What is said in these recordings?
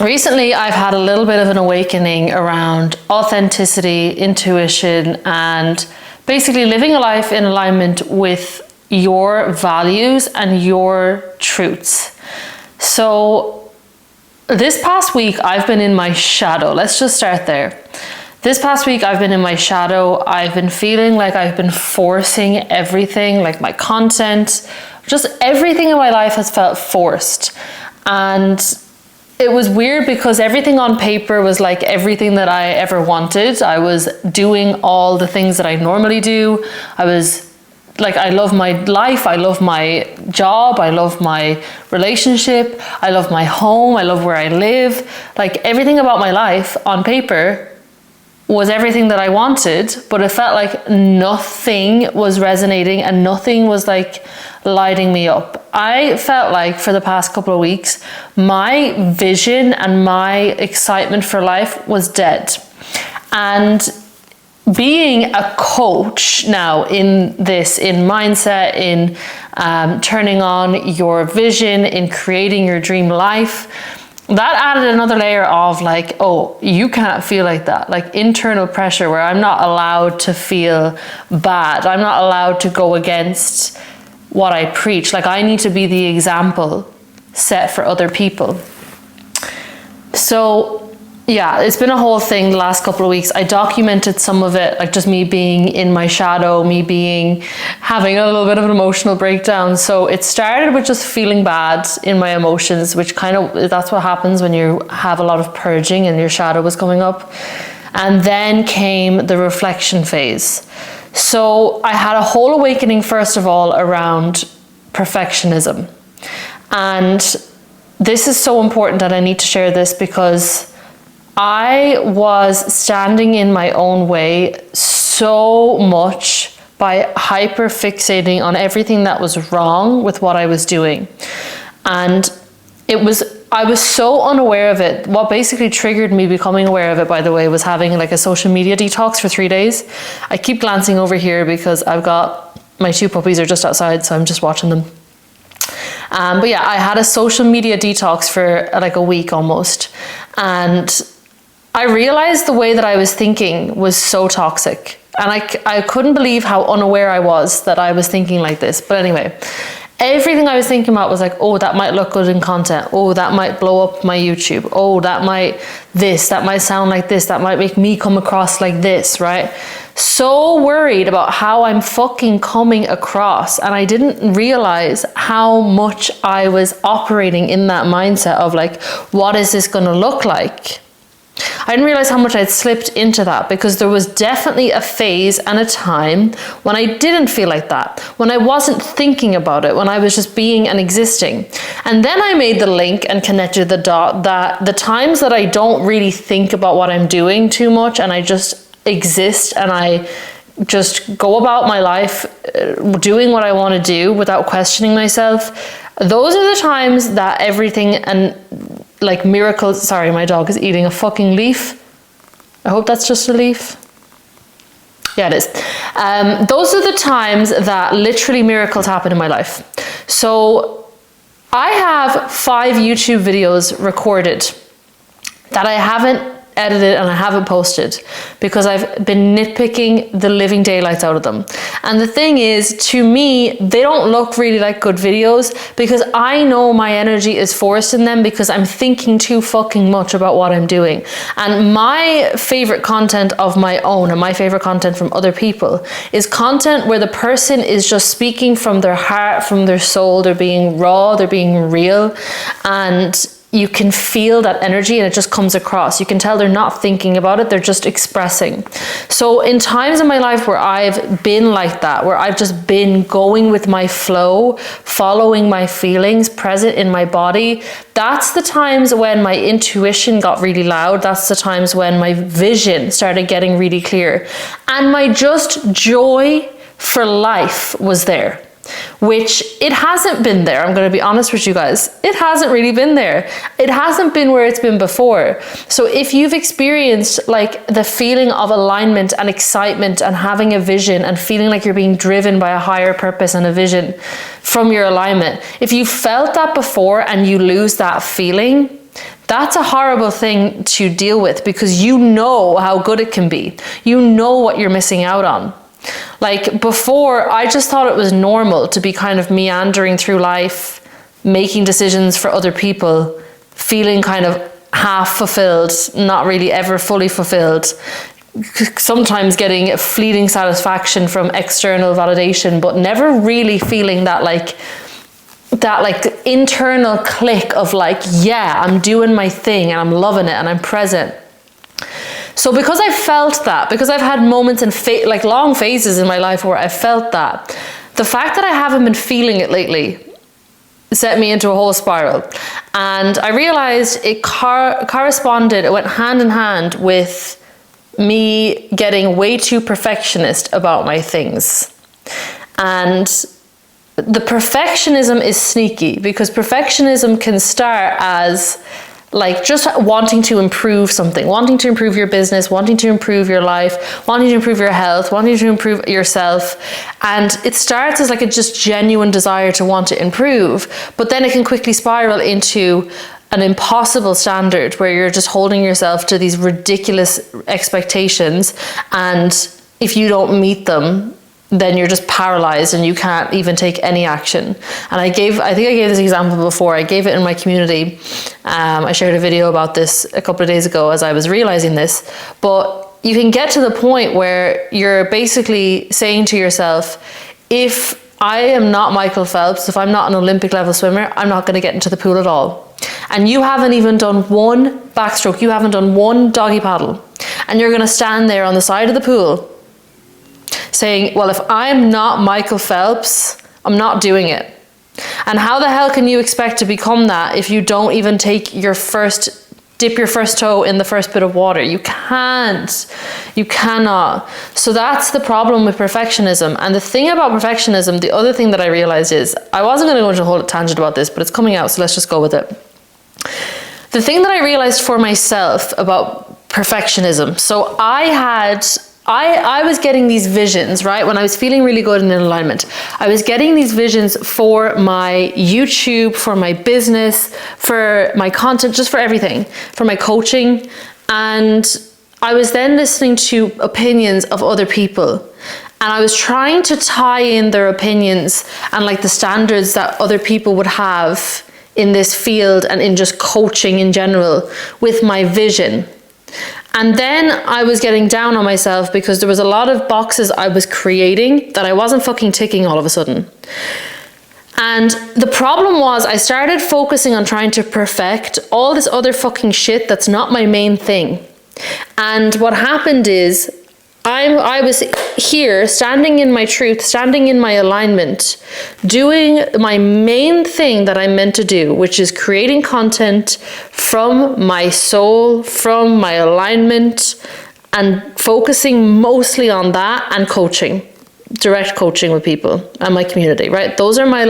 Recently, I've had a little bit of an awakening around authenticity, intuition, and basically living a life in alignment with your values and your truths. So this past week, I've been in my shadow. Let's just start there. This past week, I've been in my shadow. I've been feeling like I've been forcing everything, like my content, just everything in my life has felt forced. And it was weird because everything on paper was like everything that I ever wanted. I was doing all the things that I normally do. I was like, I love my life. I love my job. I love my relationship. I love my home. I love where I live. Like everything about my life on paper was everything that I wanted, but it felt like nothing was resonating and nothing was like lighting me up. I felt like for the past couple of weeks, my vision and my excitement for life was dead. And being a coach now in this, in mindset, in turning on your vision, in creating your dream life, that added another layer of like, oh, you can't feel like that, like internal pressure where I'm not allowed to feel bad. I'm not allowed to go against what I preach. Like I need to be the example set for other people. So yeah, it's been a whole thing the last couple of weeks. I documented some of it, like just me being in my shadow, having a little bit of an emotional breakdown. So it started with just feeling bad in my emotions, which that's what happens when you have a lot of purging and your shadow was coming up. And then came the reflection phase. So I had a whole awakening, first of all, around perfectionism. And this is so important that I need to share this because I was standing in my own way so much by hyper fixating on everything that was wrong with what I was doing. And I was so unaware of it. What basically triggered me becoming aware of it, by the way, was having like a social media detox for 3 days. I keep glancing over here because I've got my 2 puppies are just outside, so I'm just watching them. But yeah, I had a social media detox for like a week almost. And I realized the way that I was thinking was so toxic. And I couldn't believe how unaware I was that I was thinking like this. But anyway, everything I was thinking about was like, oh, that might look good in content. Oh, that might blow up my YouTube. Oh, that might sound like this. That might make me come across like this, right? So worried about how I'm fucking coming across. And I didn't realize how much I was operating in that mindset of like, what is this going to look like? I didn't realize how much I'd slipped into that because there was definitely a phase and a time when I didn't feel like that, when I wasn't thinking about it, when I was just being and existing. And then I made the link and connected the dot that the times that I don't really think about what I'm doing too much and I just exist and I just go about my life doing what I want to do without questioning myself, those are the times that everything and like miracles, sorry, my dog is eating a fucking leaf. I hope that's just a leaf. Yeah, it is. Those are the times that literally miracles happen in my life. So I have 5 YouTube videos recorded that I haven't edited and I haven't posted because I've been nitpicking the living daylights out of them. And the thing is, to me, they don't look really like good videos because I know my energy is forced in them because I'm thinking too fucking much about what I'm doing. And my favorite content of my own and my favorite content from other people is content where the person is just speaking from their heart, from their soul. They're being raw, they're being real, and you can feel that energy and it just comes across. You can tell they're not thinking about it, they're just expressing. So in times in my life where I've been like that, where I've just been going with my flow, following my feelings, present in my body, that's the times when my intuition got really loud. That's the times when my vision started getting really clear. And my just joy for life was there. Which it hasn't been there. I'm going to be honest with you guys. It hasn't really been there. It hasn't been where it's been before. So if you've experienced like the feeling of alignment and excitement and having a vision and feeling like you're being driven by a higher purpose and a vision from your alignment, if you felt that before and you lose that feeling, that's a horrible thing to deal with, because you know how good it can be. You know what you're missing out on. Like before, I just thought it was normal to be kind of meandering through life, making decisions for other people, feeling kind of half fulfilled, not really ever fully fulfilled, sometimes getting a fleeting satisfaction from external validation, but never really feeling that like internal click of like, yeah, I'm doing my thing and I'm loving it and I'm present. So because I felt that, because I've had moments and like long phases in my life where I felt that, the fact that I haven't been feeling it lately set me into a whole spiral. And I realized it corresponded, it went hand in hand with me getting way too perfectionist about my things. And the perfectionism is sneaky, because perfectionism can start as like just wanting to improve something, wanting to improve your business, wanting to improve your life, wanting to improve your health, wanting to improve yourself. And it starts as like a just genuine desire to want to improve, but then it can quickly spiral into an impossible standard where you're just holding yourself to these ridiculous expectations. And if you don't meet them, then you're just paralyzed and you can't even take any action. And I think I gave this example before. I gave it in my community. I shared a video about this a couple of days ago as I was realizing this. But you can get to the point where you're basically saying to yourself, if I am not Michael Phelps, if I'm not an Olympic level swimmer, I'm not going to get into the pool at all. And you haven't even done one backstroke. You haven't done one doggy paddle. And you're going to stand there on the side of the pool saying, well, if I'm not Michael Phelps, I'm not doing it. And how the hell can you expect to become that if you don't even dip your first toe in the first bit of water? You can't. You cannot. So that's the problem with perfectionism. And the thing about perfectionism, the other thing that I realized is, I wasn't going to go into a whole tangent about this, but it's coming out, so let's just go with it. The thing that I realized for myself about perfectionism, so I was getting these visions, right? When I was feeling really good and in alignment, I was getting these visions for my YouTube, for my business, for my content, just for everything, for my coaching. And I was then listening to opinions of other people. And I was trying to tie in their opinions and like the standards that other people would have in this field and in just coaching in general with my vision. And then I was getting down on myself because there was a lot of boxes I was creating that I wasn't fucking ticking all of a sudden. And the problem was I started focusing on trying to perfect all this other fucking shit that's not my main thing. And what happened is I was here standing in my truth, standing in my alignment, doing my main thing that I'm meant to do, which is creating content from my soul, from my alignment, and focusing mostly on that and coaching, direct coaching with people and my community, right? Those are my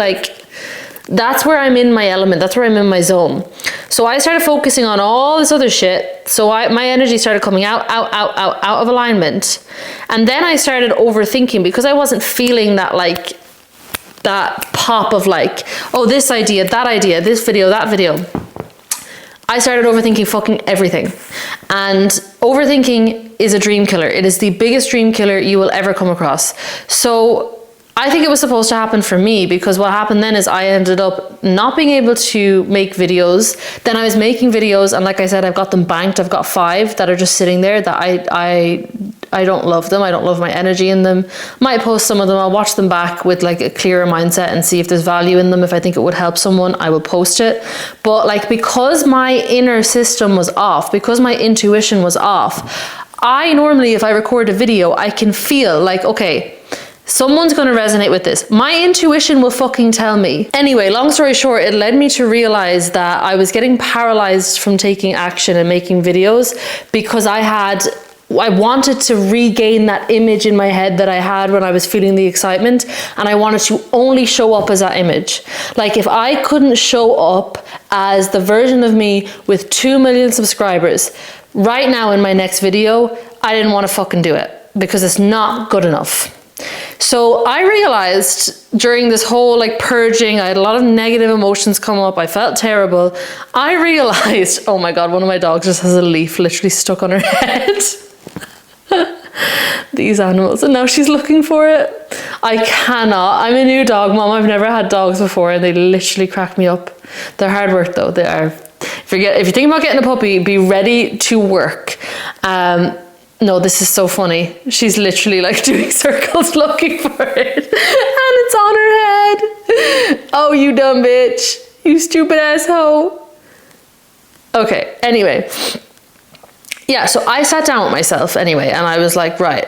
that's where I'm in my element. That's where I'm in my zone. So I started focusing on all this other shit. So my energy started coming out of alignment. And then I started overthinking because I wasn't feeling that pop of oh, this idea, this video, that video. I started overthinking fucking everything. And overthinking is a dream killer. It is the biggest dream killer you will ever come across. So I think it was supposed to happen for me, because what happened then is I ended up not being able to make videos. Then I was making videos, and like I said, I've got them banked. I've got 5 that are just sitting there that I don't love them. I don't love my energy in them. Might post some of them. I'll watch them back with a clearer mindset and see if there's value in them. If I think it would help someone, I will post it. But because my inner system was off, because my intuition was off, I normally, if I record a video, I can feel okay, someone's going to resonate with this. My intuition will fucking tell me. Anyway, long story short, it led me to realize that I was getting paralyzed from taking action and making videos because I wanted to regain that image in my head that I had when I was feeling the excitement, and I wanted to only show up as that image. If I couldn't show up as the version of me with 2 million subscribers right now in my next video, I didn't want to fucking do it because it's not good enough. So I realized during this whole like purging, I had a lot of negative emotions come up. I felt terrible. I realized, oh my God, one of my dogs just has a leaf literally stuck on her head. These animals, and now she's looking for it. I cannot. I'm a new dog mom. I've never had dogs before, and they literally crack me up. They're hard work though. They are. If you're thinking about getting a puppy, be ready to work. No, this is so funny. She's literally like doing circles looking for it, and it's on her head. Oh, you dumb bitch! You stupid asshole. Okay. Anyway. Yeah, so I sat down with myself anyway, and I was like, right,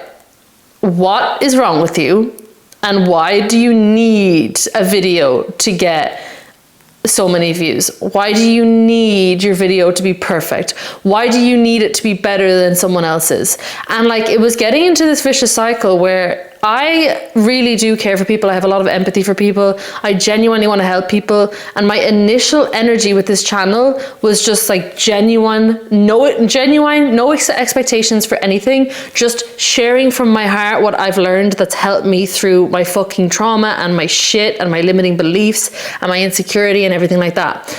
what is wrong with you? And why do you need a video to get so many views? Why do you need your video to be perfect? Why do you need it to be better than someone else's? And like, it was getting into this vicious cycle where I really do care for people. I have a lot of empathy for people. I genuinely want to help people. And my initial energy with this channel was just like genuine, no expectations for anything, just sharing from my heart what I've learned that's helped me through my fucking trauma and my shit and my limiting beliefs and my insecurity and everything like that.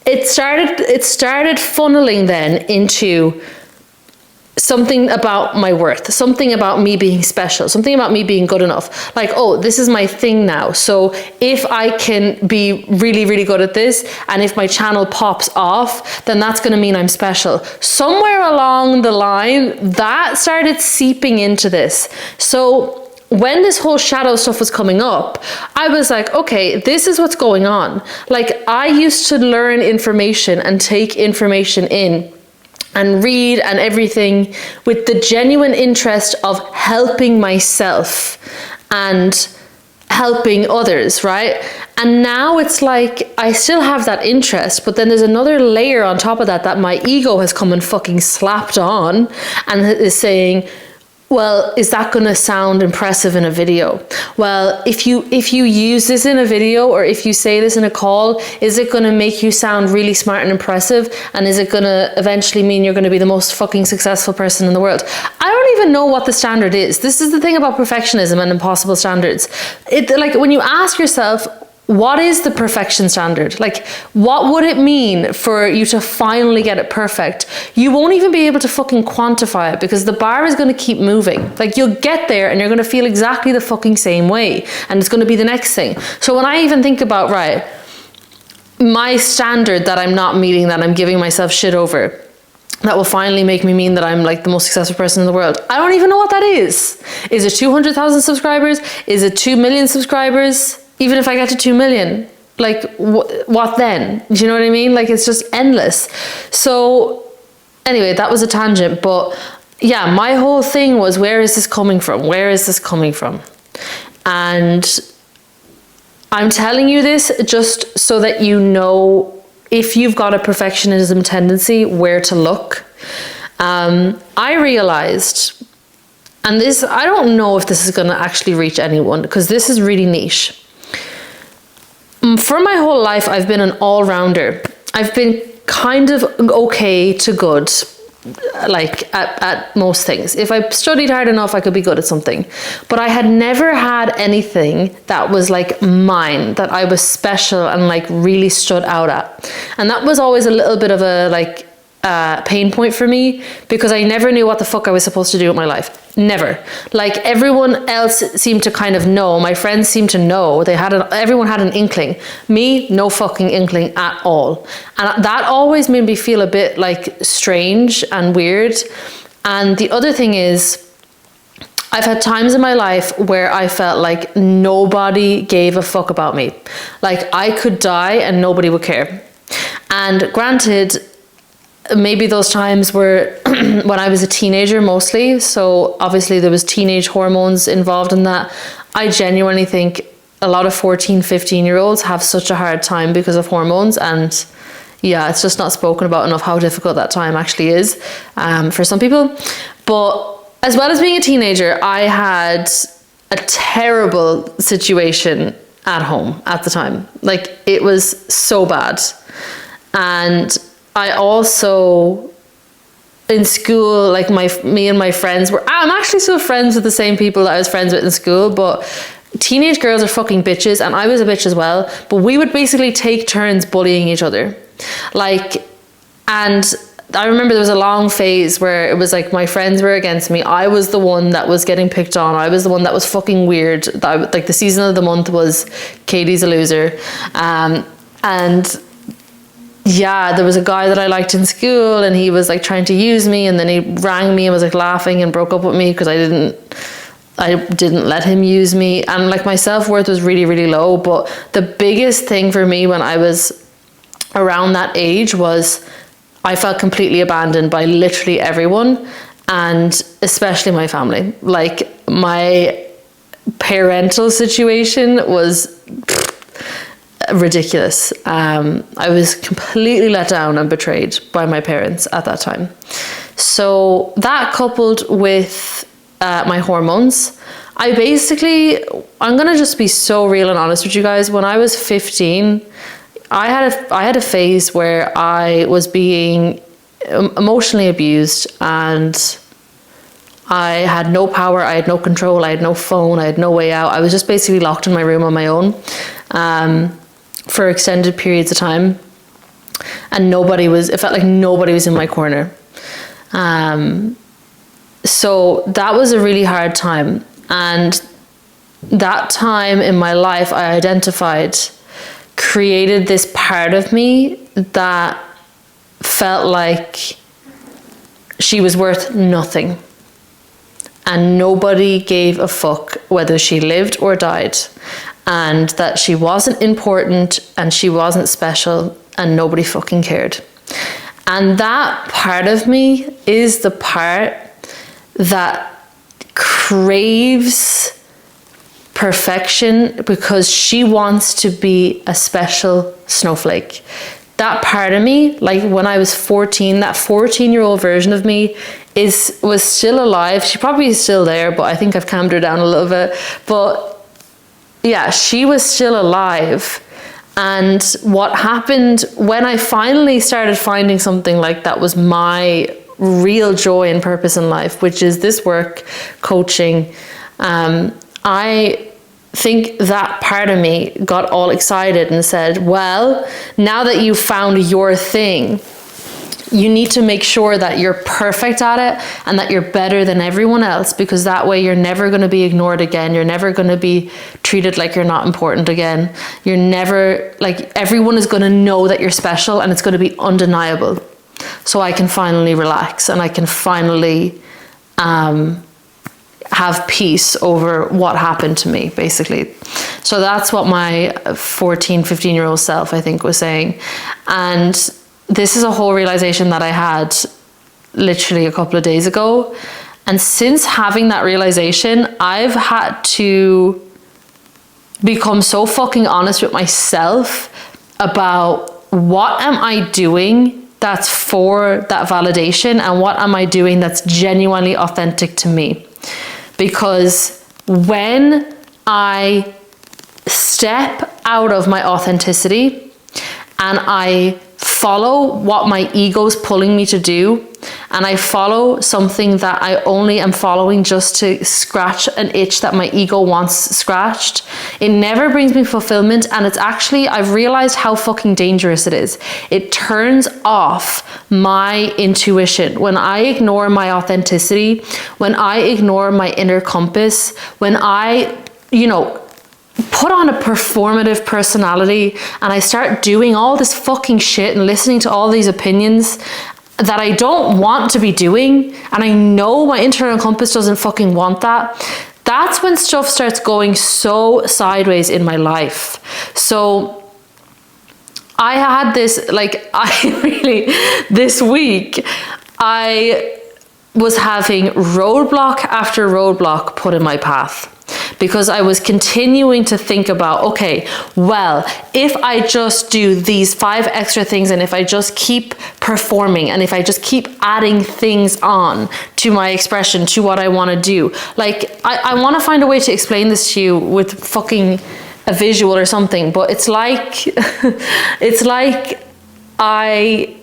It started funneling then into something about my worth, something about me being special, something about me being good enough. Like, oh, this is my thing now. So if I can be really, really good at this, and if my channel pops off, then that's going to mean I'm special. Somewhere along the line, that started seeping into this. So when this whole shadow stuff was coming up, I was like, okay, this is what's going on. Like, I used to learn information and take information in and read and everything with the genuine interest of helping myself and helping others, right? And now it's like, I still have that interest, but then there's another layer on top of that my ego has come and fucking slapped on and is saying, well, is that going to sound impressive in a video? Well, if you use this in a video, or if you say this in a call, is it going to make you sound really smart and impressive? And is it going to eventually mean you're going to be the most fucking successful person in the world? I don't even know what the standard is. This is the thing about perfectionism and impossible standards. Like, when you ask yourself, what is the perfection standard? Like, what would it mean for you to finally get it perfect? You won't even be able to fucking quantify it, because the bar is going to keep moving. Like, you'll get there and you're going to feel exactly the fucking same way, and it's going to be the next thing. So when I even think about, right, my standard that I'm not meeting, that I'm giving myself shit over, that will finally make me mean that I'm like the most successful person in the world, I don't even know what that is. Is it 200,000 subscribers? Is it 2 million subscribers? Even if I get to 2 million, like what then? Do you know what I mean? Like, it's just endless. So anyway, that was a tangent, but yeah, my whole thing was, where is this coming from? Where is this coming from? And I'm telling you this just so that you know, if you've got a perfectionism tendency, where to look. I realized, and this, I don't know if this is going to actually reach anyone, because this is really niche. For my whole life, I've been an all-rounder. I've been kind of okay to good, like at most things. If I studied hard enough, I could be good at something. But I had never had anything that was like mine, that I was special and like really stood out at. And that was always a little bit of a like pain point for me, because I never knew what the fuck I was supposed to do with my life. Never. Like, everyone else seemed to kind of know. My friends seemed to know. Everyone had an inkling. Me, no fucking inkling at all. And that always made me feel a bit like strange and weird. And the other thing is, I've had times in my life where I felt like nobody gave a fuck about me. Like, I could die and nobody would care. And granted, maybe those times were when I was a teenager mostly. So obviously there was teenage hormones involved in that. I genuinely think a lot of 14, 15-year-olds have such a hard time because of hormones. And yeah, it's just not spoken about enough how difficult that time actually is for some people. But as well as being a teenager, I had a terrible situation at home at the time. Like, it was so bad. And I also, in school, like me and my friends I'm actually still friends with the same people that I was friends with in school, but teenage girls are fucking bitches, and I was a bitch as well, but we would basically take turns bullying each other. Like, and I remember there was a long phase where it was like my friends were against me. I was the one that was getting picked on. I was the one that was fucking weird. Like the season of the month was Katie's a loser. And yeah, there was a guy that I liked in school, and he was like trying to use me, and then he rang me and was like laughing and broke up with me because I didn't let him use me. And like my self-worth was really, really low. But the biggest thing for me when I was around that age was I felt completely abandoned by literally everyone, and especially my family. Like my parental situation was ridiculous. I was completely let down and betrayed by my parents at that time. So that, coupled with my hormones, I'm gonna just be so real and honest with you guys. When I was 15, I had a phase where I was being emotionally abused, and I had no power, I had no control, I had no phone, I had no way out. I was just basically locked in my room on my own for extended periods of time, and it felt like nobody was in my corner. So that was a really hard time, and that time in my life I identified created this part of me that felt like she was worth nothing, and nobody gave a fuck whether she lived or died, and that she wasn't important and she wasn't special and nobody fucking cared. And that part of me is the part that craves perfection because she wants to be a special snowflake. That part of me, like when I was 14, that 14-year-old version of me was still alive. She probably is still there, but I think I've calmed her down a little bit. But yeah, she was still alive. And what happened when I finally started finding something like that was my real joy and purpose in life, which is this work, coaching. I think that part of me got all excited and said, well, now that you've found your thing, you need to make sure that you're perfect at it and that you're better than everyone else, because that way you're never going to be ignored again. You're never going to be treated like you're not important again. You're never, like, everyone is going to know that you're special, and it's going to be undeniable. So I can finally relax, and I can finally have peace over what happened to me, basically. So that's what my 14, 15-year-old self, I think, was saying. And this is a whole realization that I had literally a couple of days ago. And since having that realization, I've had to become so fucking honest with myself about what am I doing that's for that validation, and what am I doing that's genuinely authentic to me. Because when I step out of my authenticity and I follow what my ego's pulling me to do, and I follow something that I only am following just to scratch an itch that my ego wants scratched, it never brings me fulfillment. And it's actually, I've realized how fucking dangerous it is. It turns off my intuition. When I ignore my authenticity, when I ignore my inner compass, when I, put on a performative personality and I start doing all this fucking shit and listening to all these opinions that I don't want to be doing, and I know my internal compass doesn't fucking want that, that's when stuff starts going so sideways in my life. So I had this, this week, I was having roadblock after roadblock put in my path, because I was continuing to think about, okay, well, if I just do these 5 extra things, and if I just keep performing, and if I just keep adding things on to my expression, to what I want to do, I want to find a way to explain this to you with fucking a visual or something, but it's like I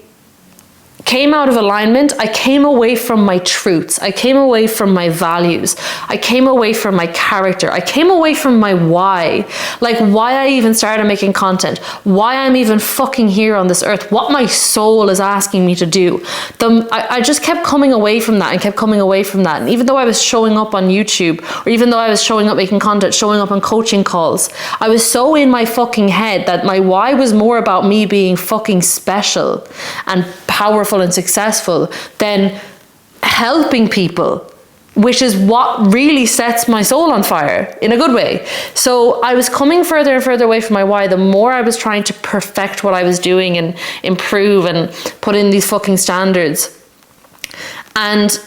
came out of alignment. I came away from my truths. I came away from my values. I came away from my character. I came away from my why. Like why I even started making content, why I'm even fucking here on this earth, what my soul is asking me to do. I just kept coming away from that and kept coming away from that. And even though I was showing up on YouTube, or even though I was showing up making content, showing up on coaching calls, I was so in my fucking head that my why was more about me being fucking special and powerful and successful than helping people, which is what really sets my soul on fire in a good way. So I was coming further and further away from my why the more I was trying to perfect what I was doing and improve and put in these fucking standards. And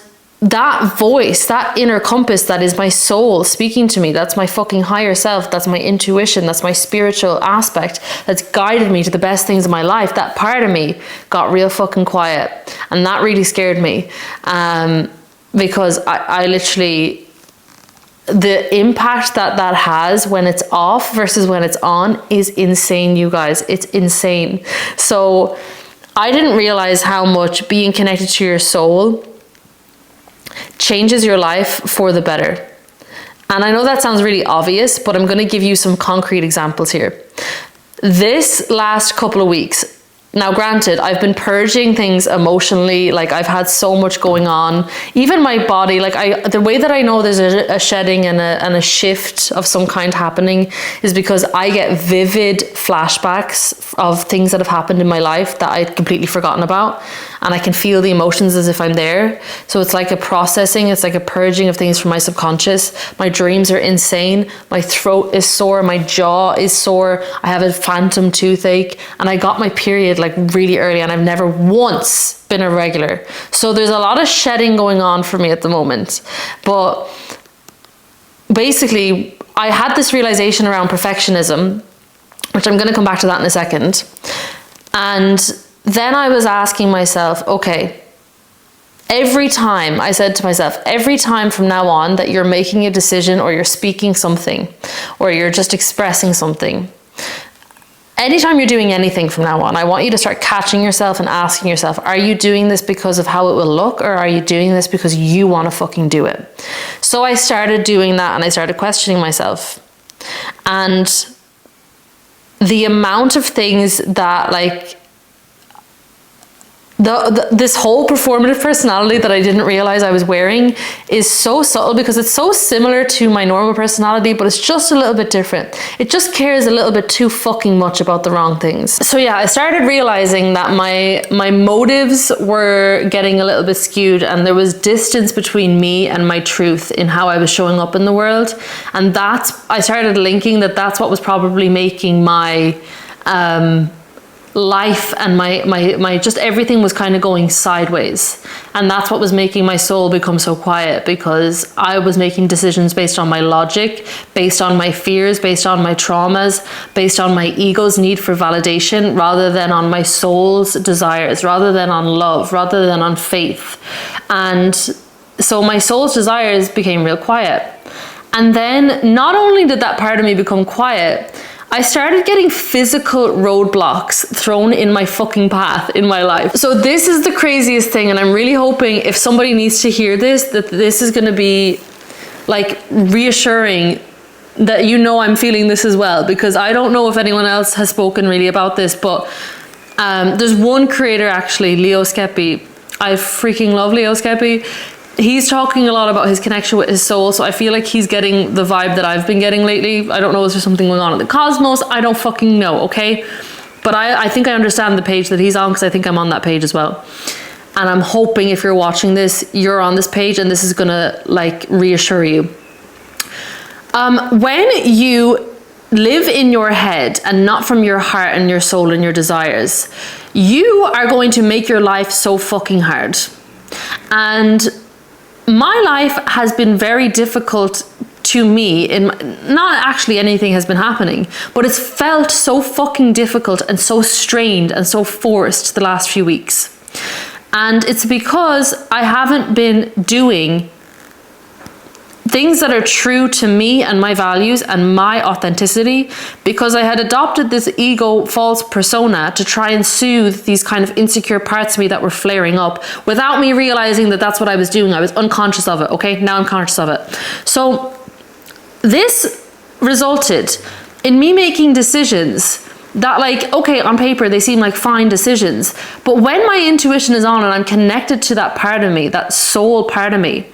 that voice, that inner compass that is my soul speaking to me, that's my fucking higher self, that's my intuition, that's my spiritual aspect that's guided me to the best things in my life, that part of me got real fucking quiet. And that really scared me, because I literally, the impact that has when it's off versus when it's on is insane, you guys. It's insane. So I didn't realize how much being connected to your soul changes your life for the better. And I know that sounds really obvious, but I'm going to give you some concrete examples here. This last couple of weeks, now granted, I've been purging things emotionally, like I've had so much going on, even my body, like the way that I know there's a shedding and a shift of some kind happening is because I get vivid flashbacks of things that have happened in my life that I'd completely forgotten about, and I can feel the emotions as if I'm there. So it's like a processing, it's like a purging of things from my subconscious. My dreams are insane, my throat is sore, my jaw is sore, I have a phantom toothache, and I got my period like really early, and I've never once been irregular. So there's a lot of shedding going on for me at the moment. But basically, I had this realization around perfectionism, which I'm going to come back to that in a second. And then I was asking myself, okay, every time, I said to myself, every time from now on that you're making a decision or you're speaking something or you're just expressing something, anytime you're doing anything from now on, I want you to start catching yourself and asking yourself, are you doing this because of how it will look, or are you doing this because you want to fucking do it? So I started doing that, and I started questioning myself. And the amount of things that, like, this whole performative personality that I didn't realize I was wearing is so subtle, because it's so similar to my normal personality, but it's just a little bit different. It just cares a little bit too fucking much about the wrong things. So yeah, I started realizing that my motives were getting a little bit skewed, and there was distance between me and my truth in how I was showing up in the world. And I started linking that's what was probably making my life and my just everything was kind of going sideways, and that's what was making my soul become so quiet, because I was making decisions based on my logic, based on my fears, based on my traumas, based on my ego's need for validation, rather than on my soul's desires, rather than on love, rather than on faith. And so my soul's desires became real quiet. And then not only did that part of me become quiet, I started getting physical roadblocks thrown in my fucking path in my life. So this is the craziest thing, and I'm really hoping if somebody needs to hear this, that this is going to be like reassuring, that you know I'm feeling this as well, because I don't know if anyone else has spoken really about this, but there's one creator actually, Leo Skeppy. I freaking love Leo Skeppy. He's talking a lot about his connection with his soul, so I feel like he's getting the vibe that I've been getting lately. I don't know, is there something going on in the cosmos? I don't fucking know, okay? But I think I understand the page that he's on, because I think I'm on that page as well. And I'm hoping if you're watching this, you're on this page, and this is gonna like reassure you. When you live in your head and not from your heart and your soul and your desires, you are going to make your life so fucking hard. And my life has been very difficult to me. Not actually anything has been happening, but it's felt so fucking difficult and so strained and so forced the last few weeks. And it's because I haven't been doing things that are true to me and my values and my authenticity, because I had adopted this ego false persona to try and soothe these kind of insecure parts of me that were flaring up without me realizing that that's what I was doing. I was unconscious of it, okay? Now I'm conscious of it. So this resulted in me making decisions that, like, okay, on paper, they seem like fine decisions. But when my intuition is on and I'm connected to that part of me, that soul part of me,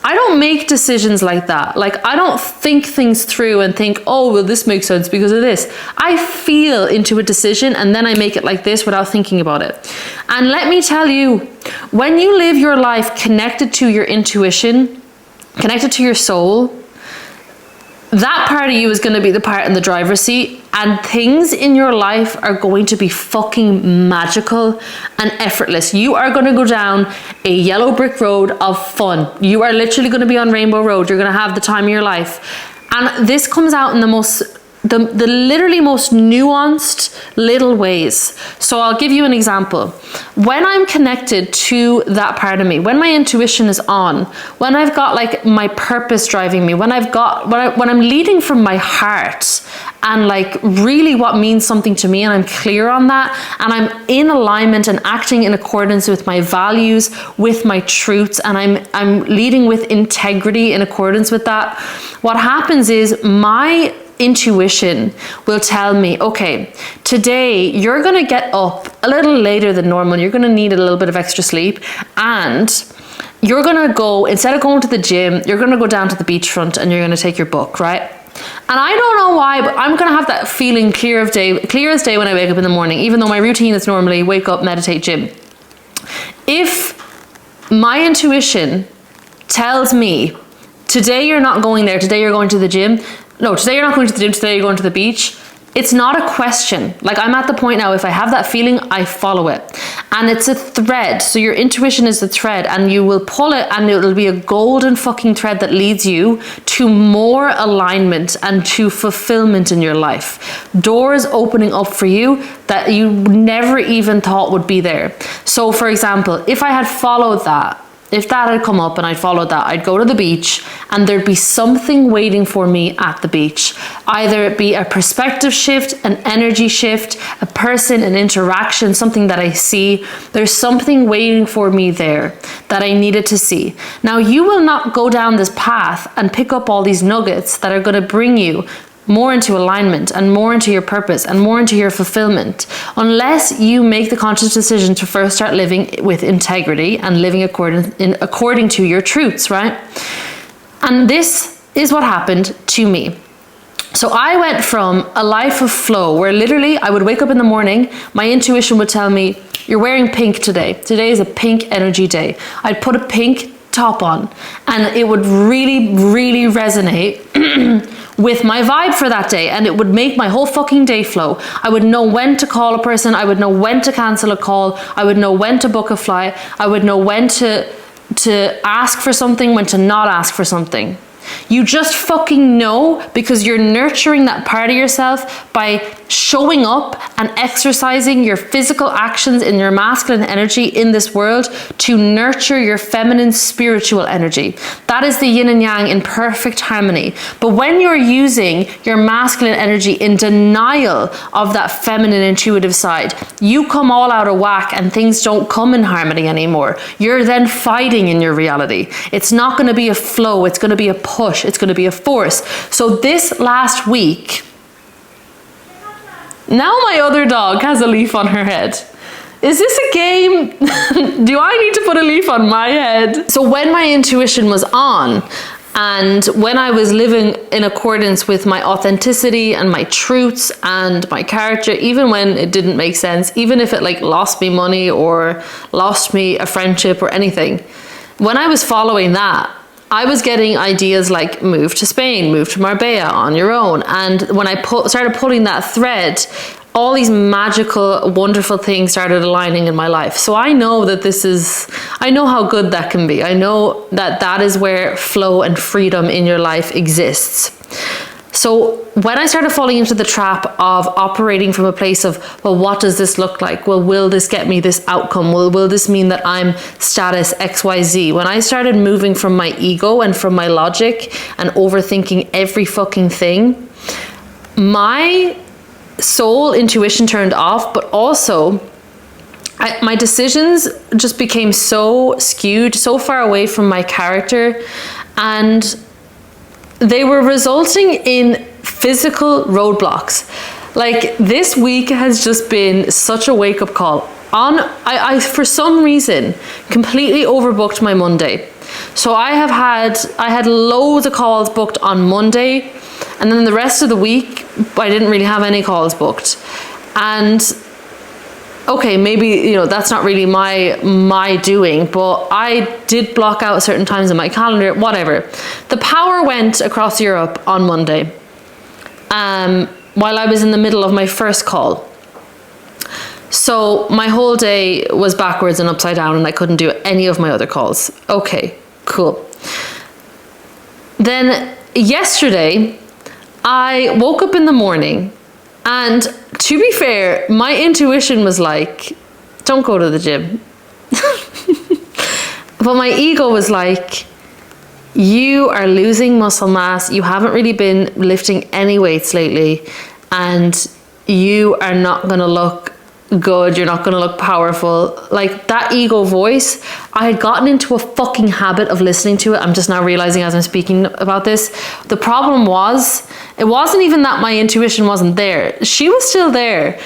I don't make decisions like that. Like, I don't think things through and think, oh, well, this makes sense because of this. I feel into a decision and then I make it like this without thinking about it. And let me tell you, when you live your life connected to your intuition, connected to your soul, that part of you is going to be the part in the driver's seat, and things in your life are going to be fucking magical and effortless. You are going to go down a yellow brick road of fun. You are literally going to be on Rainbow Road. You're going to have the time of your life. And this comes out in the literally most nuanced little ways. So I'll give you an example. When I'm connected to that part of me, when my intuition is on, when I've got like my purpose driving me, when I'm leading from my heart and like really what means something to me, and I'm clear on that, and I'm in alignment and acting in accordance with my values, with my truths, and I'm leading with integrity in accordance with that, what happens is my intuition will tell me, okay, today you're going to get up a little later than normal. You're going to need a little bit of extra sleep, and you're going to go, instead of going to the gym, you're going to go down to the beachfront and you're going to take your book, right? And I don't know why, but I'm going to have that feeling clear as day when I wake up in the morning, even though my routine is normally wake up, meditate, gym. If my intuition tells me, today you're not going there, today you're going to the gym, no, today you're not going to the gym, today you're going to the beach, it's not a question. Like, I'm at the point now, if I have that feeling, I follow it. And it's a thread. So your intuition is the thread, and you will pull it, and it'll be a golden fucking thread that leads you to more alignment and to fulfillment in your life. Doors opening up for you that you never even thought would be there. So for example, if I had followed that, if that had come up and I'd followed that, I'd go to the beach and there'd be something waiting for me at the beach. Either it be a perspective shift, an energy shift, a person, an interaction, something that I see. There's something waiting for me there that I needed to see. Now, you will not go down this path and pick up all these nuggets that are going to bring you more into alignment and more into your purpose and more into your fulfillment, unless you make the conscious decision to first start living with integrity and living according to your truths, right? And this is what happened to me. So I went from a life of flow where literally I would wake up in the morning, my intuition would tell me, you're wearing pink today. Today is a pink energy day. I'd put a pink top on and it would really, really resonate with my vibe for that day, and it would make my whole fucking day flow. I would know when to call a person, I would know when to cancel a call, I would know when to book a flight, I would know when to ask for something, when to not ask for something. You just fucking know, because you're nurturing that part of yourself by showing up and exercising your physical actions in your masculine energy in this world to nurture your feminine spiritual energy. That is the yin and yang in perfect harmony. But when you're using your masculine energy in denial of that feminine intuitive side, you come all out of whack and things don't come in harmony anymore. You're then fighting in your reality. It's not going to be a flow, it's going to be a push, it's going to be a force. So this last week, now my other dog has a leaf on her head. Is this a game? Do I need to put a leaf on my head? So when my intuition was on, and when I was living in accordance with my authenticity and my truths and my character, even when it didn't make sense, even if it like lost me money or lost me a friendship or anything, when I was following that, I was getting ideas like move to Spain, move to Marbella on your own. And when I started pulling that thread, all these magical, wonderful things started aligning in my life. So I know that I know how good that can be. I know that that is where flow and freedom in your life exists. So when I started falling into the trap of operating from a place of, well, what does this look like? Well, will this get me this outcome? Will this mean that I'm status XYZ? When I started moving from my ego and from my logic and overthinking every fucking thing, my soul intuition turned off, but also my decisions just became so skewed, so far away from my character, and they were resulting in physical roadblocks. Like, this week has just been such a wake-up call. I for some reason completely overbooked my Monday. So I had loads of calls booked on Monday, and then the rest of the week I didn't really have any calls booked. And okay, maybe, that's not really my doing, but I did block out certain times in my calendar, whatever. The power went across Europe on Monday, while I was in the middle of my first call. So my whole day was backwards and upside down, and I couldn't do any of my other calls. Okay, cool. Then yesterday, I woke up in the morning, and to be fair, my intuition was like, don't go to the gym. But my ego was like, you are losing muscle mass. You haven't really been lifting any weights lately, and you are not going to look good. You're not going to look powerful. Like, that ego voice, I had gotten into a fucking habit of listening to it. I'm just now realizing as I'm speaking about this. The problem was, it wasn't even that my intuition wasn't there. She was still there.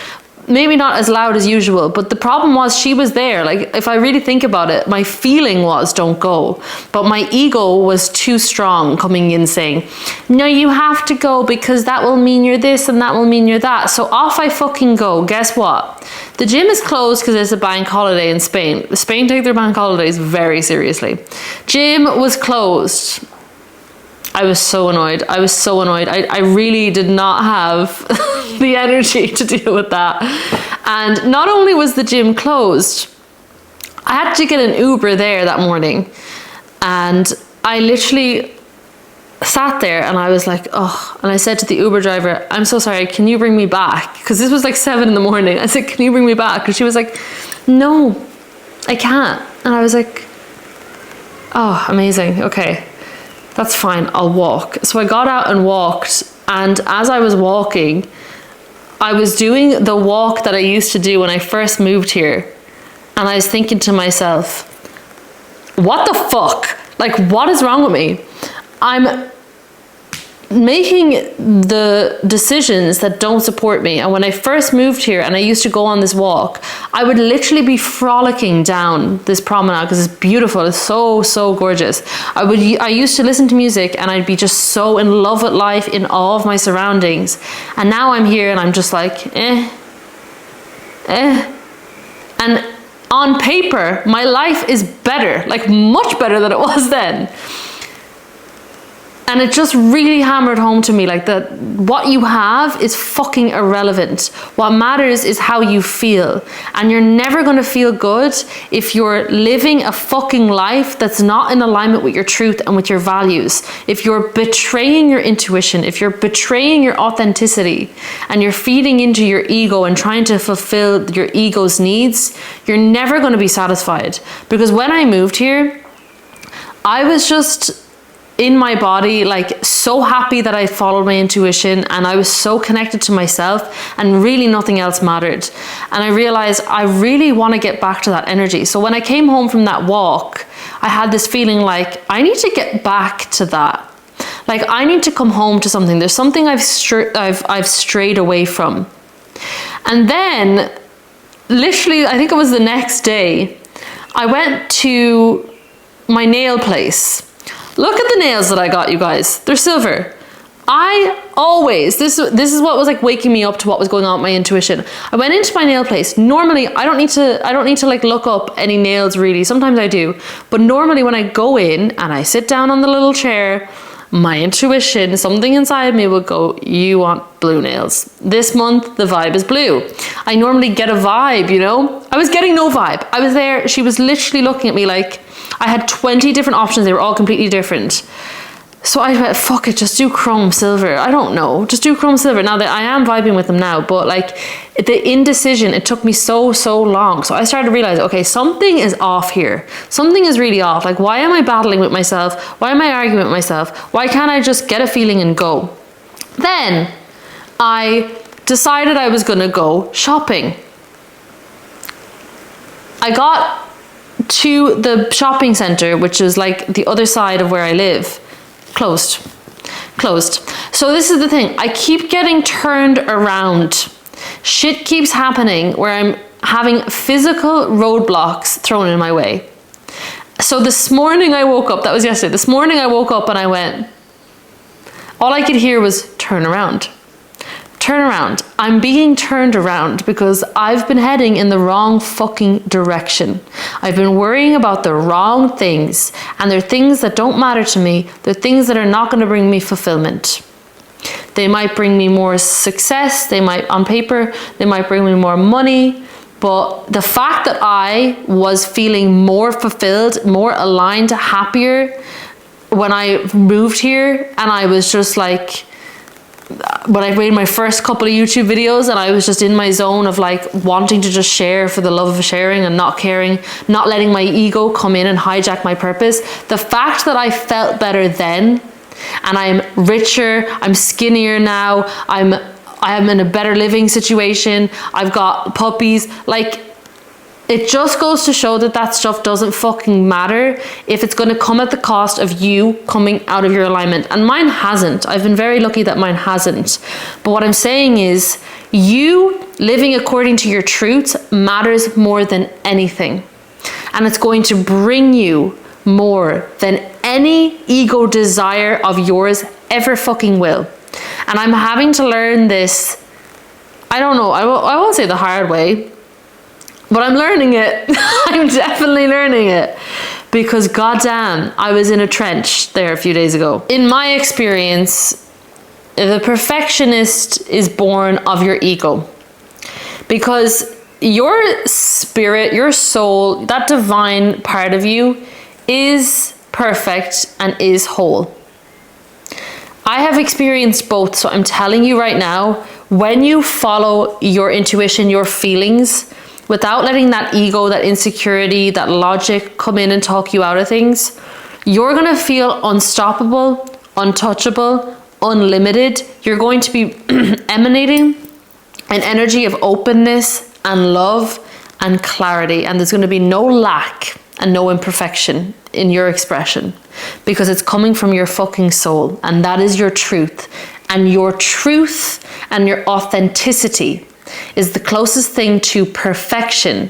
Maybe not as loud as usual, but the problem was she was there. Like, if I really think about it, my feeling was don't go. But my ego was too strong, coming in saying, no, you have to go because that will mean you're this and that will mean you're that. So off I fucking go. Guess what? The gym is closed because it's a bank holiday in Spain. Spain take their bank holidays very seriously. Gym was closed. I was so annoyed. I really did not have the energy to deal with that. And not only was the gym closed, I had to get an Uber there that morning. And I literally sat there and I was like, oh, and I said to the Uber driver, I'm so sorry, can you bring me back? Because this was like 7 a.m. I said, can you bring me back? Because she was like, no, I can't. And I was like, oh, amazing. Okay. That's fine, I'll walk. So I got out and walked, and as I was walking, I was doing the walk that I used to do when I first moved here, and I was thinking to myself, what the fuck? Like, what is wrong with me? I'm making the decisions that don't support me. And when I first moved here and I used to go on this walk, I would literally be frolicking down this promenade because it's beautiful. It's so, so gorgeous. I used to listen to music and I'd be just so in love with life, in awe of my surroundings. And now I'm here and I'm just like, And on paper, my life is better, like much better than it was then. And it just really hammered home to me, like, that what you have is fucking irrelevant. What matters is how you feel. And you're never going to feel good if you're living a fucking life that's not in alignment with your truth and with your values. If you're betraying your intuition, if you're betraying your authenticity, and you're feeding into your ego and trying to fulfill your ego's needs, you're never going to be satisfied. Because when I moved here, I was just in my body, like, so happy that I followed my intuition, and I was so connected to myself, and really nothing else mattered. And I realized I really want to get back to that energy. So when I came home from that walk, I had this feeling like I need to get back to that. Like, I need to come home to something. There's something I've strayed away from. And then literally, I think it was the next day, I went to my nail place. Look at the nails that I got, you guys. They're silver. I always, this is what was like waking me up to what was going on with my intuition. I went into my nail place. Normally, I don't need to like look up any nails really. Sometimes I do. But normally when I go in and I sit down on the little chair, my intuition, something inside me would go, you want blue nails. This month, the vibe is blue. I normally get a vibe, you know? I was getting no vibe. I was there, she was literally looking at me like, I had 20 different options. They were all completely different. So I went, fuck it, just do chrome silver. I don't know, just do chrome silver. Now that I am vibing with them now, but like the indecision, it took me so long. So I started to realize, okay, something is off here. Something is really off. Like, why am I battling with myself? Why am I arguing with myself? Why can't I just get a feeling and go? Then I decided I was gonna go shopping. I got to the shopping center, which is like the other side of where I live. Closed. So this is the thing. I keep getting turned around. Shit keeps happening where I'm having physical roadblocks thrown in my way. So this morning I woke up, that was yesterday. This morning I woke up and I went, all I could hear was turn around. Turn around. I'm being turned around because I've been heading in the wrong fucking direction. I've been worrying about the wrong things, and they're things that don't matter to me. They're things that are not going to bring me fulfillment. They might bring me more success. They might, on paper, they might bring me more money. But the fact that I was feeling more fulfilled, more aligned, happier when I moved here, and I was just like, when I made my first couple of YouTube videos and I was just in my zone of like wanting to just share for the love of sharing and not caring, not letting my ego come in and hijack my purpose. The fact that I felt better then, and I'm richer, I'm skinnier now, I am in a better living situation, I've got puppies, like, it just goes to show that that stuff doesn't fucking matter if it's going to come at the cost of you coming out of your alignment. And mine hasn't. I've been very lucky that mine hasn't. But what I'm saying is, you living according to your truth matters more than anything. And it's going to bring you more than any ego desire of yours ever fucking will. And I'm having to learn this, I don't know, I won't say the hard way, but I'm learning it. I'm definitely learning it. Because goddamn, I was in a trench there a few days ago. In my experience, the perfectionist is born of your ego. Because your spirit, your soul, that divine part of you is perfect and is whole. I have experienced both, so I'm telling you right now, when you follow your intuition, your feelings, without letting that ego, that insecurity, that logic come in and talk you out of things, you're going to feel unstoppable, untouchable, unlimited. You're going to be emanating an energy of openness and love and clarity. And there's going to be no lack and no imperfection in your expression because it's coming from your fucking soul. And that is your truth. And your truth and your authenticity is the closest thing to perfection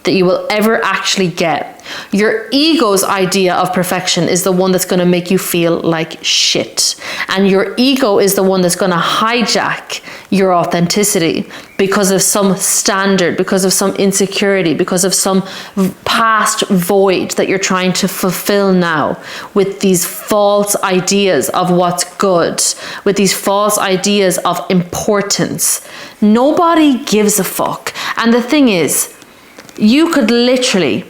that you will ever actually get. Your ego's idea of perfection is the one that's going to make you feel like shit. And your ego is the one that's going to hijack your authenticity because of some standard, because of some insecurity, because of some past void that you're trying to fulfill now with these false ideas of what's good, with these false ideas of importance. Nobody gives a fuck. And the thing is, you could literally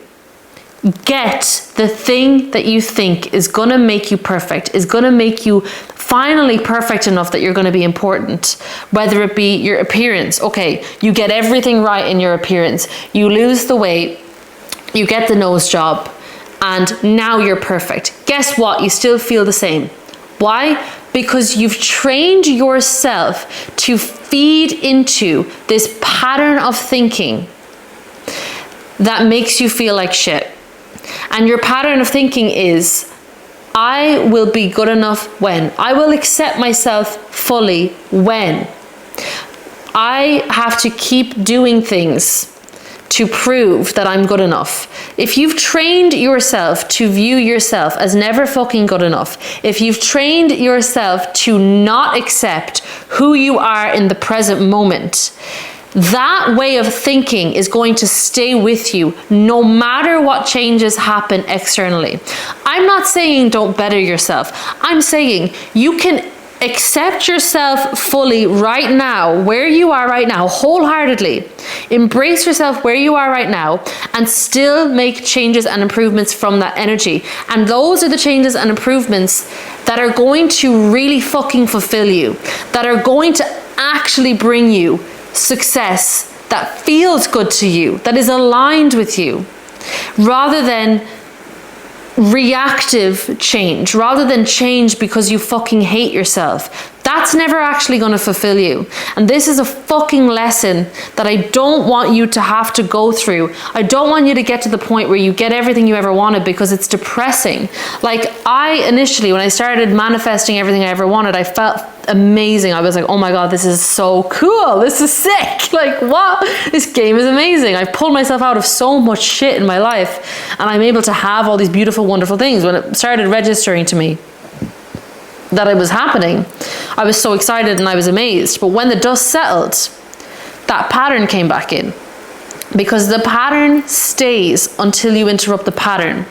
get the thing that you think is going to make you perfect, is going to make you finally perfect enough that you're going to be important, whether it be your appearance. Okay, you get everything right in your appearance, you lose the weight, you get the nose job, and now you're perfect. Guess what? You still feel the same. Why? Because you've trained yourself to feed into this pattern of thinking that makes you feel like shit. And your pattern of thinking is, I will be good enough when. I will accept myself fully when. I have to keep doing things to prove that I'm good enough. If you've trained yourself to view yourself as never fucking good enough, if you've trained yourself to not accept who you are in the present moment, that way of thinking is going to stay with you no matter what changes happen externally. I'm not saying don't better yourself. I'm saying you can Accept yourself fully right now, where you are right now, wholeheartedly. Embrace yourself where you are right now and still make changes and improvements from that energy. And those are the changes and improvements that are going to really fucking fulfill you, that are going to actually bring you success that feels good to you, that is aligned with you, rather than reactive change, rather than change because you fucking hate yourself. That's never actually going to fulfill you. And this is a fucking lesson that I don't want you to have to go through. I don't want you to get to the point where you get everything you ever wanted, because it's depressing. Like, I initially, when I started manifesting everything I ever wanted, I felt amazing. I was like, oh my God, this is so cool. This is sick. Like, what? This game is amazing. I've pulled myself out of so much shit in my life, and I'm able to have all these beautiful, wonderful things. When it started registering to me that it was happening, I was so excited and I was amazed. But when the dust settled, that pattern came back in, because the pattern stays until you interrupt the pattern.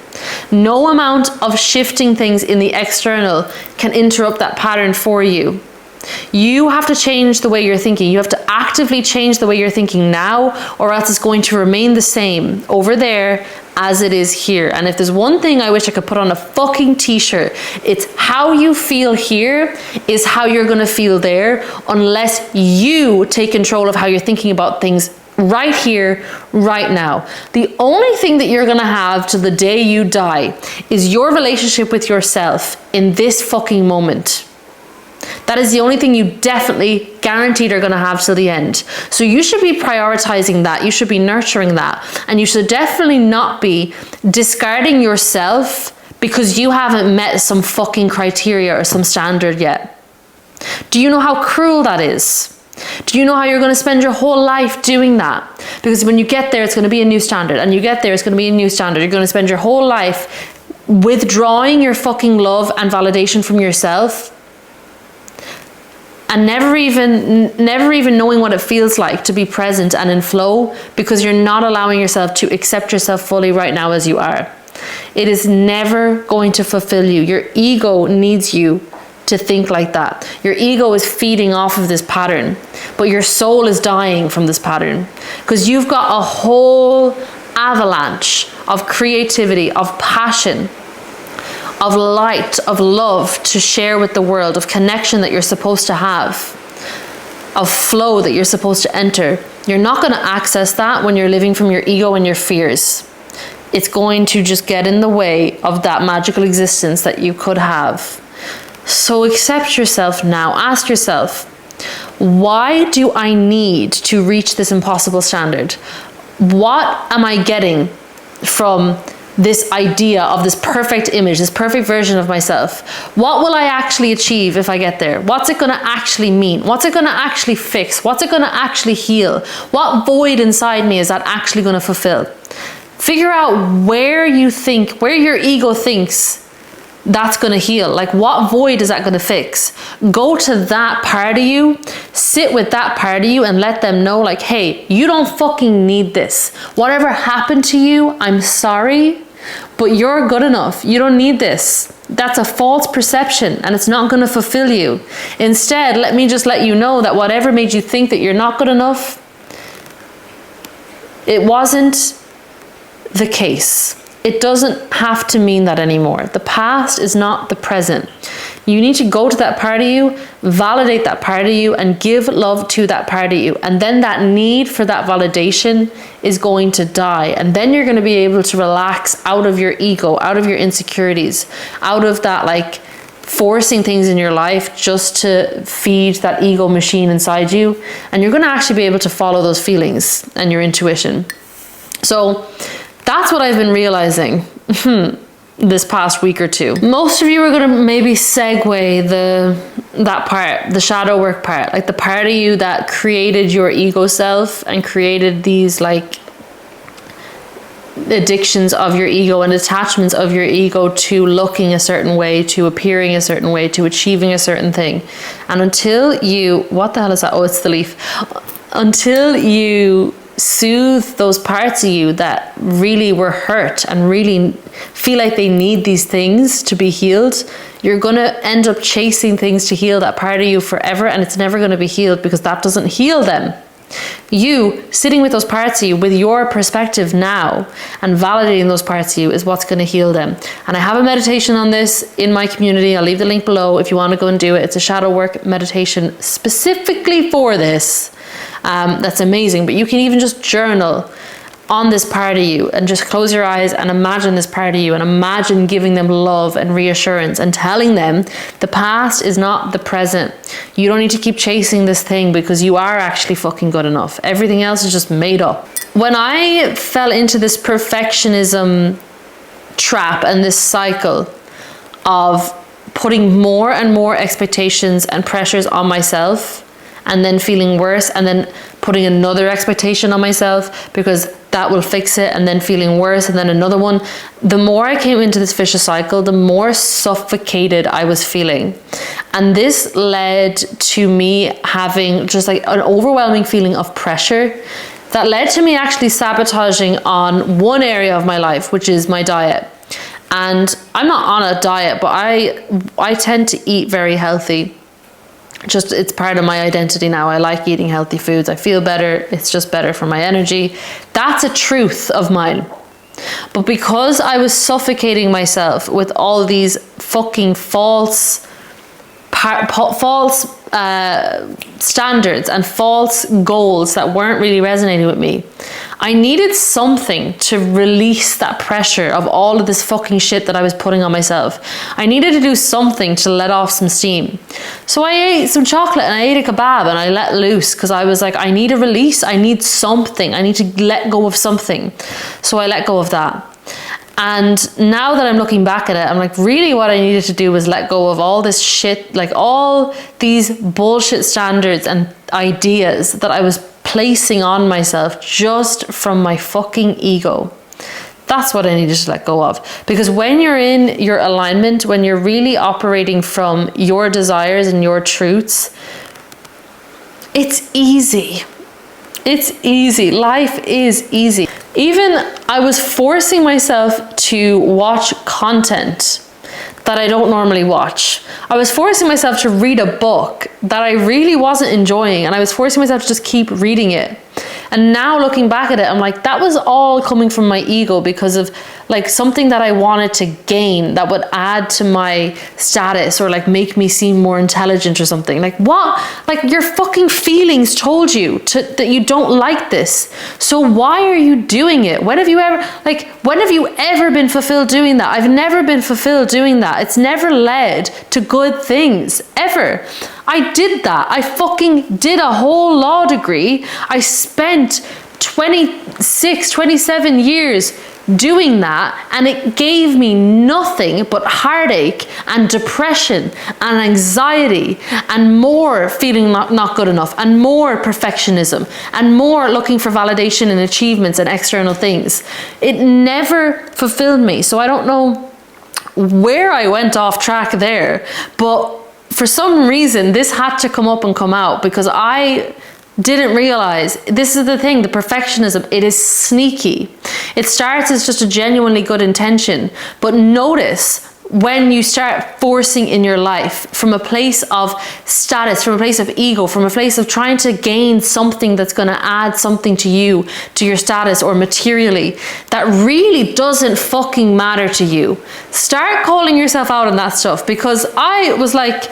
No amount of shifting things in the external can interrupt that pattern for you. You have to change the way you're thinking. You have to actively change the way you're thinking now, or else it's going to remain the same over there as it is here. And if there's one thing I wish I could put on a fucking t-shirt, it's how you feel here is how you're going to feel there, unless you take control of how you're thinking about things right here, right now. The only thing that you're going to have till the day you die is your relationship with yourself in this fucking moment. That is the only thing you definitely guaranteed are going to have till the end. So you should be prioritizing that. You should be nurturing that. And you should definitely not be discarding yourself because you haven't met some fucking criteria or some standard yet. Do you know how cruel that is? Do you know how you're going to spend your whole life doing that? Because when you get there, it's going to be a new standard. And you get there, it's going to be a new standard. You're going to spend your whole life withdrawing your fucking love and validation from yourself, and never even knowing what it feels like to be present and in flow, because you're not allowing yourself to accept yourself fully right now as you are. It is never going to fulfill you. Your ego needs you to think like that. Your ego is feeding off of this pattern, but your soul is dying from this pattern, because you've got a whole avalanche of creativity, of passion, of light, of love to share with the world, of connection that you're supposed to have, of flow that you're supposed to enter. You're not going to access that when you're living from your ego and your fears. It's going to just get in the way of that magical existence that you could have. So accept yourself now. Ask yourself, why do I need to reach this impossible standard? What am I getting from this idea of this perfect image, this perfect version of myself? What will I actually achieve if I get there? What's it going to actually mean? What's it going to actually fix? What's it going to actually heal? What void inside me is that actually going to fulfill? Figure out where you think, where your ego thinks that's going to heal. Like, what void is that going to fix? Go to that part of you, sit with that part of you, and let them know, like, hey, you don't fucking need this. Whatever happened to you, I'm sorry, but you're good enough. You don't need this. That's a false perception, and it's not going to fulfill you. Instead, let me just let you know that whatever made you think that you're not good enough, it wasn't the case. It doesn't have to mean that anymore. The past is not the present. You need to go to that part of you, validate that part of you, and give love to that part of you. And then that need for that validation is going to die. And then you're going to be able to relax out of your ego, out of your insecurities, out of that, like, forcing things in your life just to feed that ego machine inside you. And you're going to actually be able to follow those feelings and your intuition. So that's what I've been realizing this past week or two. Most of you are going to maybe segue that part, the shadow work part, like the part of you that created your ego self and created these, like, addictions of your ego and attachments of your ego to looking a certain way, to appearing a certain way, to achieving a certain thing. And until you, what the hell is that? Oh, it's the leaf. Until you soothe those parts of you that really were hurt and really feel like they need these things to be healed, you're going to end up chasing things to heal that part of you forever, and it's never going to be healed because that doesn't heal them. You sitting with those parts of you with your perspective now and validating those parts of you is what's going to heal them. And I have a meditation on this in my community. I'll leave the link below if you want to go and do it. It's a shadow work meditation specifically for this. That's amazing. But you can even just journal on this part of you and just close your eyes and imagine this part of you and imagine giving them love and reassurance and telling them the past is not the present. You don't need to keep chasing this thing because you are actually fucking good enough. Everything else is just made up. When I fell into this perfectionism trap and this cycle of putting more and more expectations and pressures on myself and then feeling worse and then putting another expectation on myself because that will fix it, and then feeling worse, and then another one. The more I came into this vicious cycle, the more suffocated I was feeling. And this led to me having just like an overwhelming feeling of pressure that led to me actually sabotaging on one area of my life, which is my diet. And I'm not on a diet, but I tend to eat very healthy. Just, it's part of my identity now. I like eating healthy foods. I feel better. It's just better for my energy. That's a truth of mine. But because I was suffocating myself with all these fucking false standards and false goals that weren't really resonating with me, I needed something to release that pressure of all of this fucking shit that I was putting on myself. I needed to do something to let off some steam. So I ate some chocolate and I ate a kebab and I let loose because I was like, I need a release. I need something. I need to let go of something. So I let go of that. And now that I'm looking back at it, I'm like, really what I needed to do was let go of all this shit, like all these bullshit standards and ideas that I was placing on myself just from my fucking ego. That's what I needed to let go of. Because when you're in your alignment, when you're really operating from your desires and your truths, it's easy. It's easy. Life is easy. Even I was forcing myself to watch content that I don't normally watch. I was forcing myself to read a book that I really wasn't enjoying, and I was forcing myself to just keep reading it. And now looking back at it, I'm like, that was all coming from my ego because of like something that I wanted to gain that would add to my status or like make me seem more intelligent or something. Like what? Like your fucking feelings told you that you don't like this. So why are you doing it? When have you ever been fulfilled doing that? I've never been fulfilled doing that. It's never led to good things, ever. I did that. I fucking did a whole law degree. I spent 27 years doing that, and it gave me nothing but heartache and depression and anxiety and more feeling not good enough and more perfectionism and more looking for validation and achievements and external things. It never fulfilled me. So I don't know where I went off track there, but for some reason this had to come up and come out because I didn't realize, this is the thing, the perfectionism, it is sneaky. It starts as just a genuinely good intention, but notice when you start forcing in your life from a place of status, from a place of ego, from a place of trying to gain something that's going to add something to you, to your status or materially, that really doesn't fucking matter to you. Start calling yourself out on that stuff, because I was like,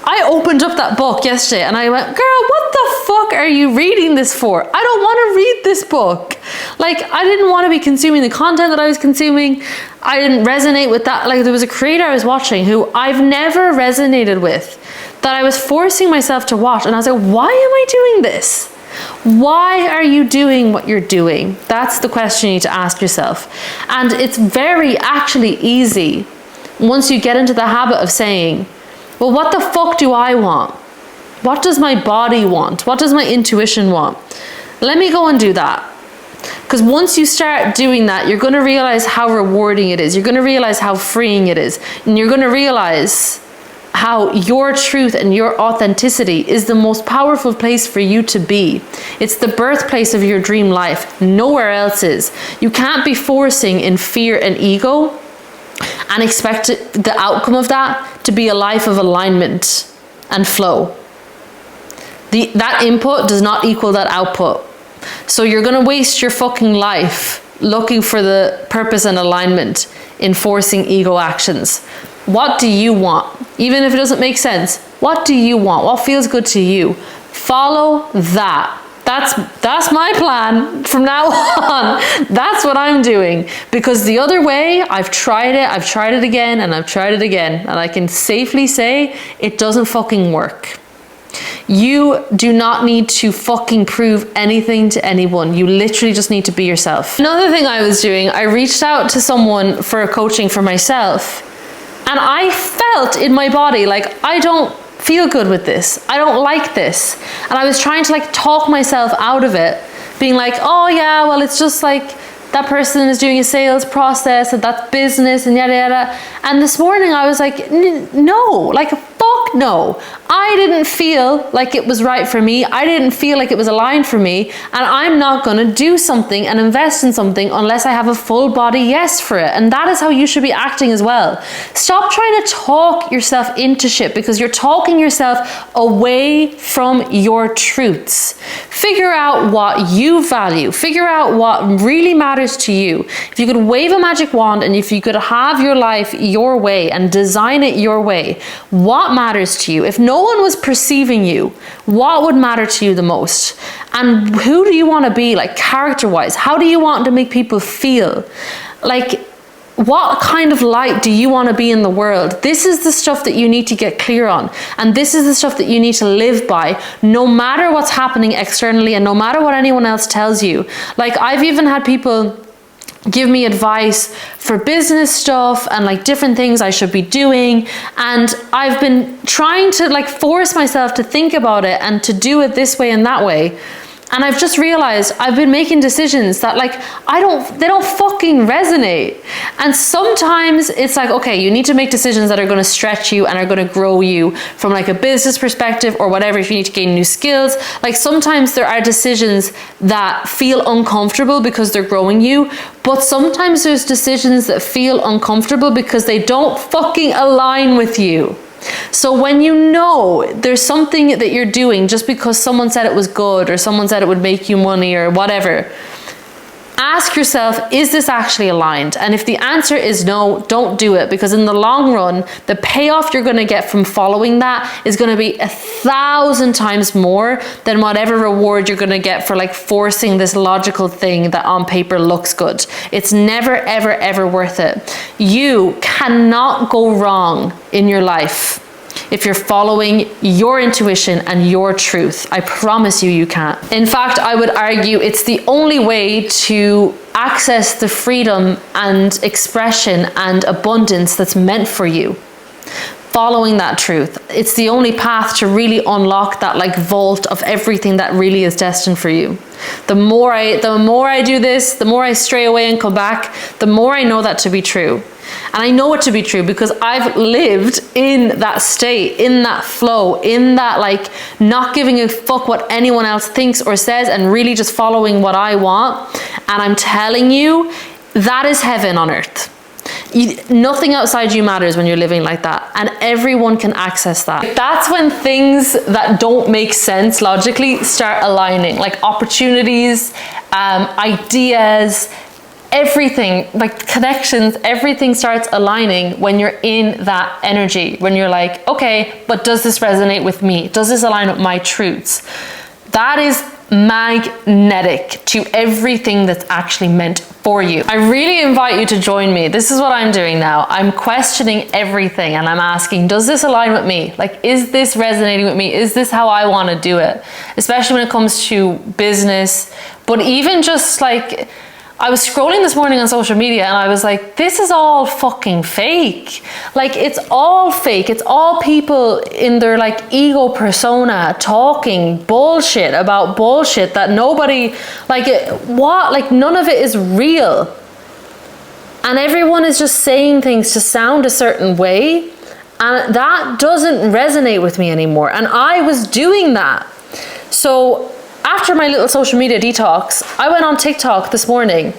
I opened up that book yesterday and I went, girl, what the fuck are you reading this for? I don't want to read this book. Like, I didn't want to be consuming the content that I was consuming. I didn't resonate with that. Like, there was a creator I was watching who I've never resonated with, that I was forcing myself to watch. And I was like, why am I doing this? Why are you doing what you're doing? That's the question you need to ask yourself. And it's very actually easy once you get into the habit of saying, well, what the fuck do I want? What does my body want? What does my intuition want? Let me go and do that. Because once you start doing that, you're going to realize how rewarding it is. You're going to realize how freeing it is. And you're going to realize how your truth and your authenticity is the most powerful place for you to be. It's the birthplace of your dream life. Nowhere else is. You can't be forcing in fear and ego and expect the outcome of that to be a life of alignment and flow. That input does not equal that output. So you're going to waste your fucking life looking for the purpose and alignment in forcing ego actions. What do you want? Even if it doesn't make sense, what do you want? What feels good to you? Follow that. That's my plan from now on. That's what I'm doing. Because the other way, I've tried it again, and I've tried it again. And I can safely say it doesn't fucking work. You do not need to fucking prove anything to anyone. You literally just need to be yourself. Another thing I was doing, I reached out to someone for a coaching for myself, and I felt in my body like, I don't feel good with this. I don't like this. And I was trying to like talk myself out of it, being like, oh yeah, well, it's just like that person is doing a sales process and that's business and yada yada. And this morning I was like, no, like fuck no. I didn't feel like it was right for me. I didn't feel like it was aligned for me. And I'm not going to do something and invest in something unless I have a full body yes for it. And that is how you should be acting as well. Stop trying to talk yourself into shit, because you're talking yourself away from your truths. Figure out what you value. Figure out what really matters to you. If you could wave a magic wand and if you could have your life your way and design it your way, what matters to you? If no one was perceiving you, what would matter to you the most? And who do you want to be, like character-wise? How do you want to make people feel? Like, what kind of light do you want to be in the world? This is the stuff that you need to get clear on. And this is the stuff that you need to live by, no matter what's happening externally and no matter what anyone else tells you. Like, I've even had people give me advice for business stuff and like different things I should be doing. And I've been trying to like force myself to think about it and to do it this way and that way. And I've just realized I've been making decisions that like, they don't fucking resonate. And sometimes it's like, okay, you need to make decisions that are going to stretch you and are going to grow you from like a business perspective or whatever, if you need to gain new skills. Like sometimes there are decisions that feel uncomfortable because they're growing you, but sometimes there's decisions that feel uncomfortable because they don't fucking align with you. So when you know there's something that you're doing just because someone said it was good or someone said it would make you money or whatever, ask yourself, is this actually aligned? And if the answer is no, don't do it, because in the long run, the payoff you're going to get from following that is going to be 1,000 times more than whatever reward you're going to get for like forcing this logical thing that on paper looks good. It's never, ever, ever worth it. You cannot go wrong in your life if you're following your intuition and your truth. I promise you, you can't. In fact, I would argue it's the only way to access the freedom and expression and abundance that's meant for you. Following that truth. It's the only path to really unlock that like vault of everything that really is destined for you. The more I do this, the more I stray away and come back, the more I know that to be true. And I know it to be true because I've lived in that state, in that flow, in that like not giving a fuck what anyone else thinks or says and really just following what I want. And I'm telling you, that is heaven on earth. Nothing outside you matters when you're living like that, and everyone can access that. That's when things that don't make sense logically start aligning, like opportunities, ideas, everything, like connections, everything starts aligning when you're in that energy, when you're like, okay, but does this resonate with me? Does this align with my truths? That is magnetic to everything that's actually meant for you. I really invite you to join me. This is what I'm doing now. I'm questioning everything and I'm asking, does this align with me? Like, is this resonating with me? Is this how I want to do it? Especially when it comes to business, but even just like, I was scrolling this morning on social media and I was like, this is all fucking fake. Like, it's all fake. It's all people in their like ego persona talking bullshit about bullshit that nobody, like, like none of it is real. And everyone is just saying things to sound a certain way. And that doesn't resonate with me anymore. And I was doing that. So after my little social media detox, I went on TikTok this morning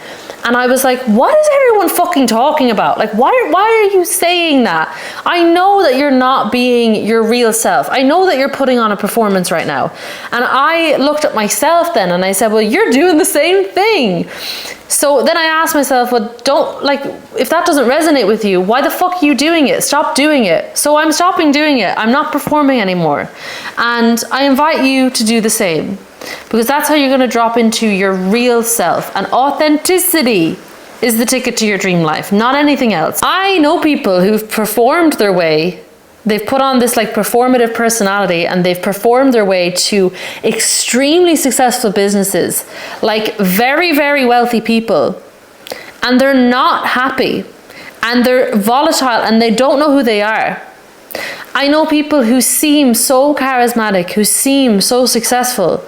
and I was like, what is everyone fucking talking about? Like, why are you saying that? I know that you're not being your real self. I know that you're putting on a performance right now. And I looked at myself then and I said, well, you're doing the same thing. So then I asked myself, well, if that doesn't resonate with you, why the fuck are you doing it? Stop doing it. So I'm stopping doing it. I'm not performing anymore. And I invite you to do the same, because that's how you're going to drop into your real self. And authenticity is the ticket to your dream life, not anything else. I know people who've performed their way. They've put on this like performative personality and they've performed their way to extremely successful businesses, like very, very wealthy people. And they're not happy and they're volatile and they don't know who they are. I know people who seem so charismatic, who seem so successful,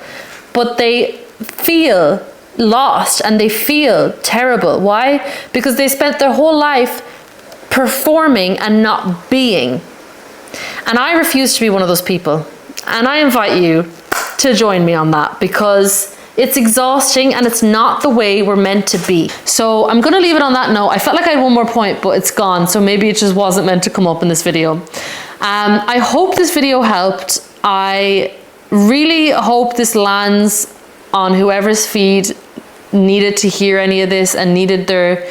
but they feel lost and they feel terrible. Why? Because they spent their whole life performing and not being. And I refuse to be one of those people. And I invite you to join me on that, because it's exhausting and it's not the way we're meant to be. So I'm going to leave it on that note. I felt like I had one more point, but it's gone. So maybe it just wasn't meant to come up in this video. I hope this video helped. I really hope this lands on whoever's feed needed to hear any of this and needed their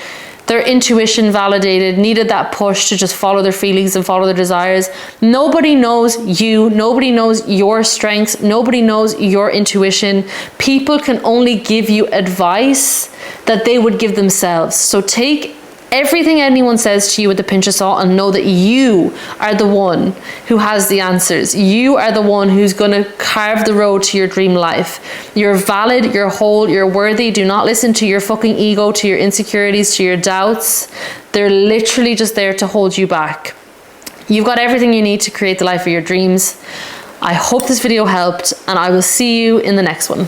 intuition validated, needed that push to just follow their feelings and follow their desires. Nobody knows you. Nobody knows your strengths. Nobody knows your intuition. People can only give you advice that they would give themselves. So take everything anyone says to you with a pinch of salt and know that you are the one who has the answers. You are the one who's going to carve the road to your dream life. You're valid, you're whole, you're worthy. Do not listen to your fucking ego, to your insecurities, to your doubts. They're literally just there to hold you back. You've got everything you need to create the life of your dreams. I hope this video helped and I will see you in the next one.